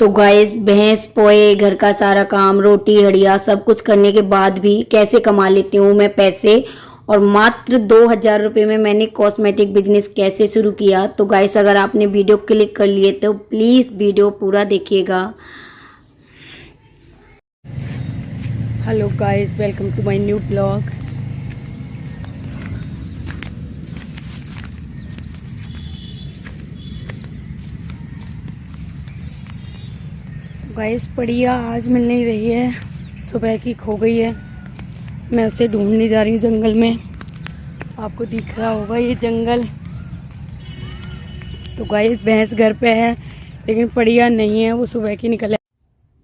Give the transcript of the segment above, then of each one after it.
तो गाइस भैंस पोए घर का सारा काम रोटी हड़िया सब कुछ करने के बाद भी कैसे कमा लेती हूँ मैं पैसे। और मात्र 2,000 रुपये में मैंने कॉस्मेटिक बिजनेस कैसे शुरू किया। तो गाइस अगर आपने वीडियो क्लिक कर लिए तो प्लीज़ वीडियो पूरा देखिएगा। Hello guys, welcome to my new blog. Guys बढ़िया आज मिल नहीं रही है, सुबह की खो गई है। मैं उसे ढूंढने जा रही हूँ जंगल में। आपको दिख रहा होगा ये जंगल। तो गाइस भैंस घर पे है लेकिन बढ़िया नहीं है, वो सुबह की निकल है।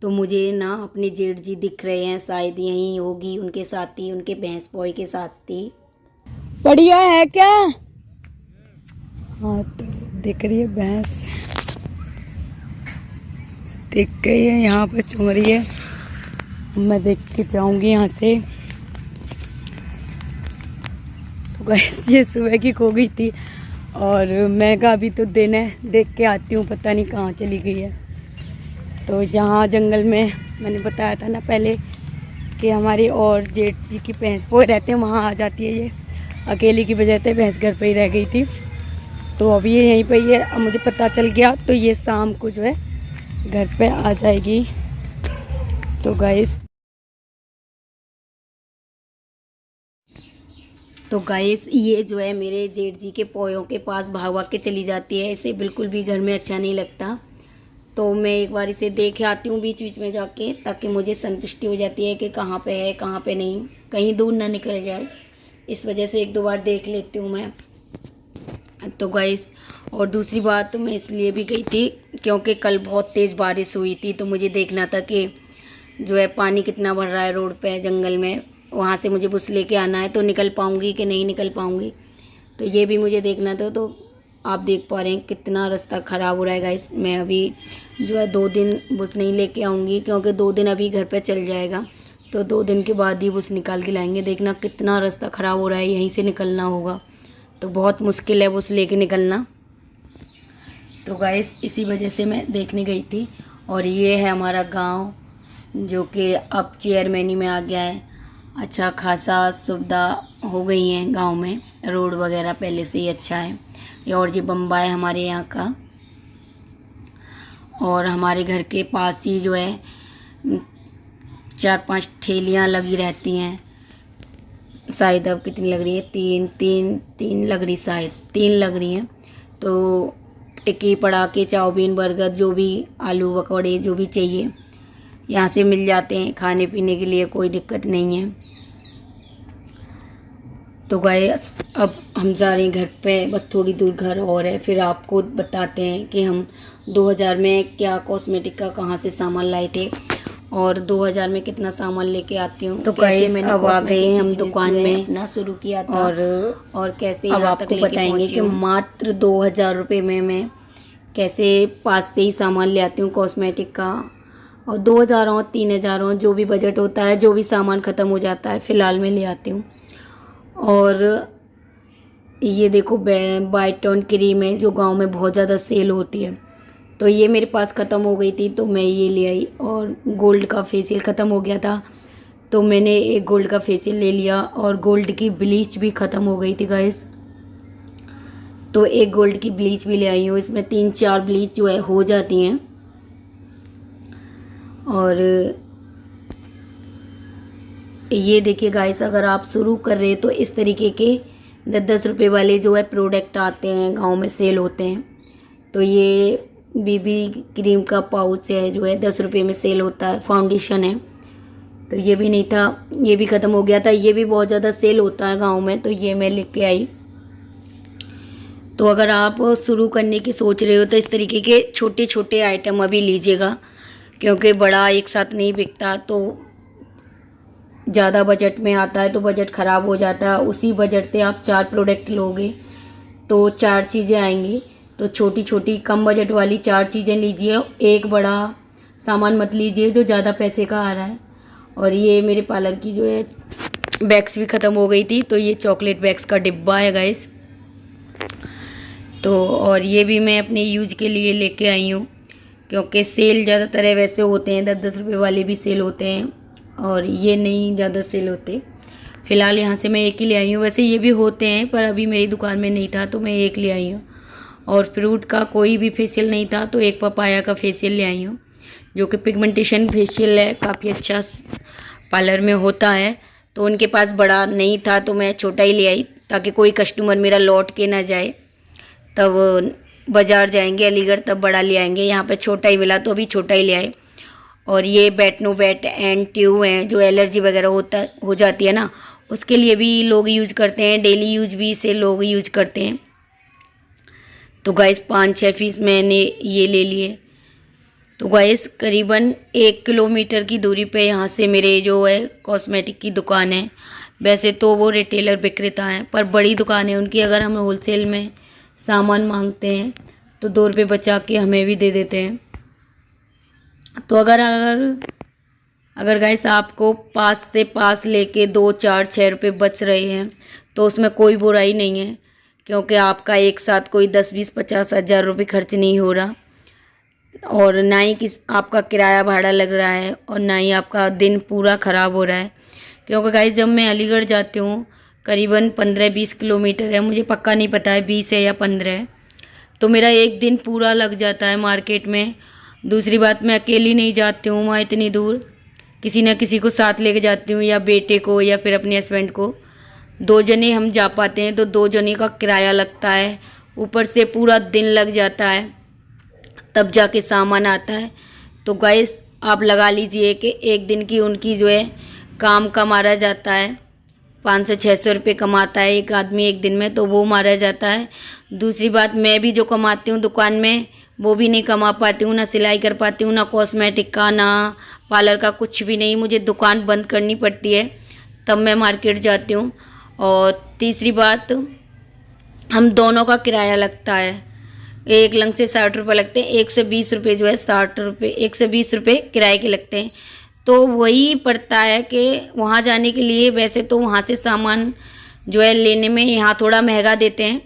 तो मुझे ना अपने जेठ जी दिख रहे हैं, शायद यहीं होगी उनके साथी, उनके भैंस बॉय के साथी। बढ़िया है क्या? हाँ तो दिख रही है भैंस, दिख गई है, यहाँ पर चुम रही है। मैं देख के जाऊंगी यहाँ से। तो गाइस ये सुबह की खो गई थी और मैं कहा अभी तो दिन है, देख के आती हूँ, पता नहीं कहाँ चली गई है। तो यहाँ जंगल में मैंने बताया था ना पहले कि हमारी और जेठ जी की भैंस वो रहते हैं, वहाँ आ जाती है ये। अकेली की वजह से भैंस घर पे ही रह गई थी, तो अभी ये यहीं पे ही है। अब मुझे पता चल गया तो ये शाम को जो है घर पे आ जाएगी। तो गाइस ये जो है मेरे जेठ जी के पोयों के पास भाग भाग के चली जाती है। इसे बिल्कुल भी घर में अच्छा नहीं लगता। तो मैं एक बार इसे देख आती हूँ बीच बीच में जाके, ताकि मुझे संतुष्टि हो जाती है कि कहाँ पे है कहाँ पे नहीं, कहीं दूर ना निकल जाए। इस वजह से एक दो बार देख लेती हूँ मैं। तो गाइस और दूसरी बात मैं इसलिए भी गई थी क्योंकि कल बहुत तेज़ बारिश हुई थी, तो मुझे देखना था कि जो है पानी कितना भर रहा है रोड पे जंगल में। वहाँ से मुझे बस लेके आना है, तो निकल पाऊँगी कि नहीं निकल पाऊँगी, तो ये भी मुझे देखना था। तो आप देख पा रहे हैं कितना रास्ता ख़राब हो रहा है गाइस। मैं अभी जो है 2 दिन बस नहीं लेके आऊँगी क्योंकि 2 दिन अभी घर पे चल जाएगा, तो 2 दिन के बाद ही बस निकाल के लाएंगे। देखना कितना रास्ता ख़राब हो रहा है, यहीं से निकलना होगा, तो बहुत मुश्किल है बस लेके निकलना। तो गाइस इसी वजह से मैं देखने गई थी। और ये है हमारा गांव जो कि अब चेयरमैनी में आ गया है। अच्छा खासा सुविधा हो गई है गांव में, रोड वगैरह पहले से ही अच्छा है। और ये बम्बा है हमारे यहाँ का। और हमारे घर के पास ही जो है 4-5 ठेलियाँ लगी रहती हैं। शायद अब कितनी लग रही है, तीन लग रही, शायद 3 लग रही हैं। तो टिक्की पड़ाके चाउमीन बर्गर जो भी आलू पकौड़े जो भी चाहिए यहाँ से मिल जाते हैं खाने पीने के लिए, कोई दिक्कत नहीं है। तो गाइस अब हम जा रहे हैं घर पे, बस थोड़ी दूर घर और है, फिर आपको बताते हैं कि हम 2000 में क्या कॉस्मेटिक का कहाँ से सामान लाए थे और 2000 में कितना सामान लेके आती हूँ। तो गाइस अब आ गए हैं हम दुकान में, अपना शुरू किया था और कैसे यहाँ तक बताएंगे कि मात्र 2000 रुपये में मैं कैसे पास से ही सामान ले आती हूँ कॉस्मेटिक का। और 2000 हो 3000 हो जो भी बजट होता है, जो भी सामान ख़त्म हो जाता है फ़िलहाल मैं ले आती हूँ। और ये देखो बाइटॉन क्रीम है जो गांव में बहुत ज़्यादा सेल होती है, तो ये मेरे पास ख़त्म हो गई थी तो मैं ये ले आई। और गोल्ड का फेशियल ख़त्म हो गया था तो मैंने एक गोल्ड का फेशियल ले लिया। और गोल्ड की ब्लीच भी ख़त्म हो गई थी गाइस, तो एक गोल्ड की ब्लीच भी ले आई हूँ। इसमें 3-4 ब्लीच जो है हो जाती हैं। और ये देखिए गाइस अगर आप शुरू कर रहे हैं तो इस तरीके के 10-10 रुपये वाले जो है प्रोडक्ट आते हैं, गांव में सेल होते हैं। तो ये बीबी क्रीम का पाउच है जो है 10 रुपये में सेल होता है। फाउंडेशन है तो ये भी नहीं था, ये भी ख़त्म हो गया था। ये भी बहुत ज़्यादा सेल होता है गांव में, तो ये मैं लेके आई। तो अगर आप शुरू करने की सोच रहे हो तो इस तरीके के छोटे छोटे आइटम अभी लीजिएगा, क्योंकि बड़ा एक साथ नहीं बिकता, तो ज़्यादा बजट में आता है तो बजट ख़राब हो जाता है। उसी बजट से आप 4 प्रोडक्ट लोगे तो 4 चीज़ें आएंगी। तो छोटी छोटी कम बजट वाली 4 चीज़ें लीजिए, एक बड़ा सामान मत लीजिए जो ज़्यादा पैसे का आ रहा है। और ये मेरे पार्लर की जो है बैग्स भी ख़त्म हो गई थी, तो ये चॉकलेट बैग्स का डिब्बा है गाइस। तो और ये भी मैं अपने यूज के लिए लेके आई हूँ। क्योंकि सेल ज़्यादातर है वैसे होते हैं, 10-10 रुपये वाले भी सेल होते हैं और ये नहीं ज़्यादा सेल होते। फ़िलहाल यहाँ से मैं एक ही ले आई हूँ, वैसे ये भी होते हैं पर अभी मेरी दुकान में नहीं था तो मैं एक ले आई हूँ। और फ्रूट का कोई भी फेशियल नहीं था तो एक पपाया का फेशियल ले आई हूँ, जो कि पिगमेंटेशन फेशियल है, काफ़ी अच्छा पार्लर में होता है। तो उनके पास बड़ा नहीं था तो मैं छोटा ही ले आई, ताकि कोई कस्टमर मेरा लौट के ना जाए। तब बाज़ार जाएंगे अलीगढ़ तब बड़ा ले आएंगे, यहाँ पे छोटा ही मिला तो अभी छोटा ही ले आए। और ये बेटनोवेट एंड ट्यूब हैं, जो एलर्जी वगैरह हो जाती है ना, उसके लिए भी लोग यूज करते हैं, डेली यूज भी इसे लोग यूज करते हैं। तो गाइस 5-6 पीस मैंने ये ले लिए। तो गाइस करीबन 1 किलोमीटर की दूरी पे यहाँ से मेरे जो है कॉस्मेटिक की दुकान है। वैसे तो वो रिटेलर विक्रेता हैं, पर बड़ी दुकान है उनकी। अगर हम होलसेल में सामान मांगते हैं तो 2 रुपये बचा के हमें भी दे देते हैं। तो अगर गाइस आपको पास से पास लेके 2-4-6 रुपये बच रहे हैं तो उसमें कोई बुराई नहीं है, क्योंकि आपका एक साथ कोई 10-20-50 हज़ार रुपये खर्च नहीं हो रहा, और ना ही आपका किराया भाड़ा लग रहा है, और ना ही आपका दिन पूरा ख़राब हो रहा है। क्योंकि गाइस जब मैं अलीगढ़ जाती हूँ करीबन 15-20 किलोमीटर है, मुझे पक्का नहीं पता है 20 है या 15 है, तो मेरा एक दिन पूरा लग जाता है मार्केट में। दूसरी बात, मैं अकेली नहीं जाती हूँ वहाँ इतनी दूर, किसी न किसी को साथ लेके जाती हूँ, या बेटे को या फिर अपने हस्बैंड को। 2 जने हम जा पाते हैं तो 2 जने का किराया लगता है, ऊपर से पूरा दिन लग जाता है, तब जाके सामान आता है। तो गाइस आप लगा लीजिए कि एक दिन की उनकी जो है काम का मारा जाता है, 500-600 रुपये कमाता है एक आदमी एक दिन में, तो वो मारा जाता है। दूसरी बात, मैं भी जो कमाती हूँ दुकान में वो भी नहीं कमा पाती हूँ, ना सिलाई कर पाती हूँ, ना कॉस्मेटिक का, ना पार्लर का, कुछ भी नहीं। मुझे दुकान बंद करनी पड़ती है तब मैं मार्केट जाती हूँ। और तीसरी बात, हम दोनों का किराया लगता है, एक लंग से 60 रुपये लगते हैं, 120 रुपये जो है 120 रुपये किराए के लगते हैं। तो वही पड़ता है कि वहाँ जाने के लिए, वैसे तो वहाँ से सामान जो है लेने में यहाँ थोड़ा महंगा देते हैं,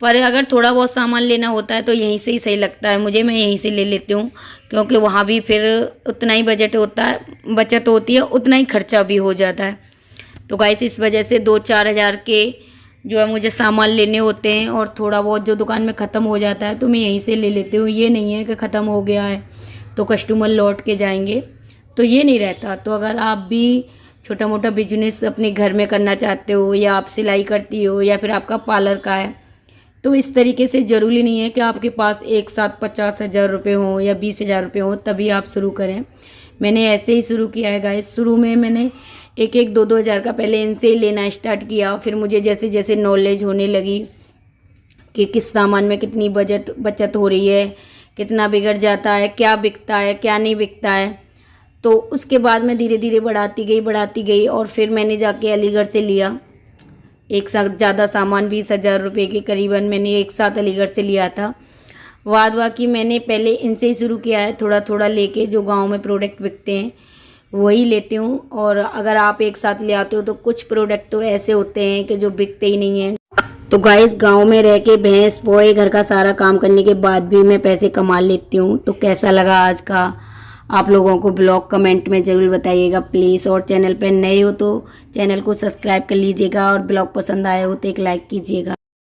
पर अगर थोड़ा बहुत सामान लेना होता है तो यहीं से ही सही लगता है मुझे, मैं यहीं से ले लेती हूँ। क्योंकि वहाँ भी फिर उतना ही बजट होता है, बचत होती है, उतना ही खर्चा भी हो जाता है। तो गाइस इस वजह से 2-4 हज़ार के जो है मुझे सामान लेने होते हैं, और थोड़ा बहुत जो दुकान में ख़त्म हो जाता है तो मैं यहीं से ले लेती हूँ। ये नहीं है कि ख़त्म हो गया है तो कस्टमर लौट के जाएंगे, तो ये नहीं रहता। तो अगर आप भी छोटा मोटा बिजनेस अपने घर में करना चाहते हो, या आप सिलाई करती हो, या फिर आपका पार्लर का है, तो इस तरीके से ज़रूरी नहीं है कि आपके पास एक साथ 50 हज़ार रुपये हों या 20 हज़ार रुपये हों तभी आप शुरू करें। मैंने ऐसे ही शुरू किया है गाइस। शुरू में मैंने 1-2 हज़ार का पहले इनसे ही लेना स्टार्ट किया, फिर मुझे जैसे जैसे नॉलेज होने लगी कि किस सामान में कितनी बचत हो रही है, कितना बिगड़ जाता है, क्या बिकता है क्या नहीं बिकता है, तो उसके बाद मैं धीरे धीरे बढ़ाती गई। और फिर मैंने जाके अलीगढ़ से लिया एक साथ ज़्यादा सामान, 20 हज़ार रुपये के करीबन मैंने एक साथ अलीगढ़ से लिया था। बाद बाकी मैंने पहले इनसे ही शुरू किया है, थोड़ा थोड़ा लेके जो गांव में प्रोडक्ट बिकते हैं वही लेती हूँ। और अगर आप एक साथ ले आते हो तो कुछ प्रोडक्ट तो ऐसे होते हैं कि जो बिकते ही नहीं हैं। तो गाइस गांव में रह के भैंस पोए घर का सारा काम करने के बाद भी मैं पैसे कमा लेती हूँ। तो कैसा लगा आज का आप लोगों को ब्लॉग, कमेंट में ज़रूर बताइएगा प्लीज़। और चैनल पर नए हो तो चैनल को सब्सक्राइब कर लीजिएगा, और ब्लॉग पसंद आया हो तो एक लाइक कीजिएगा।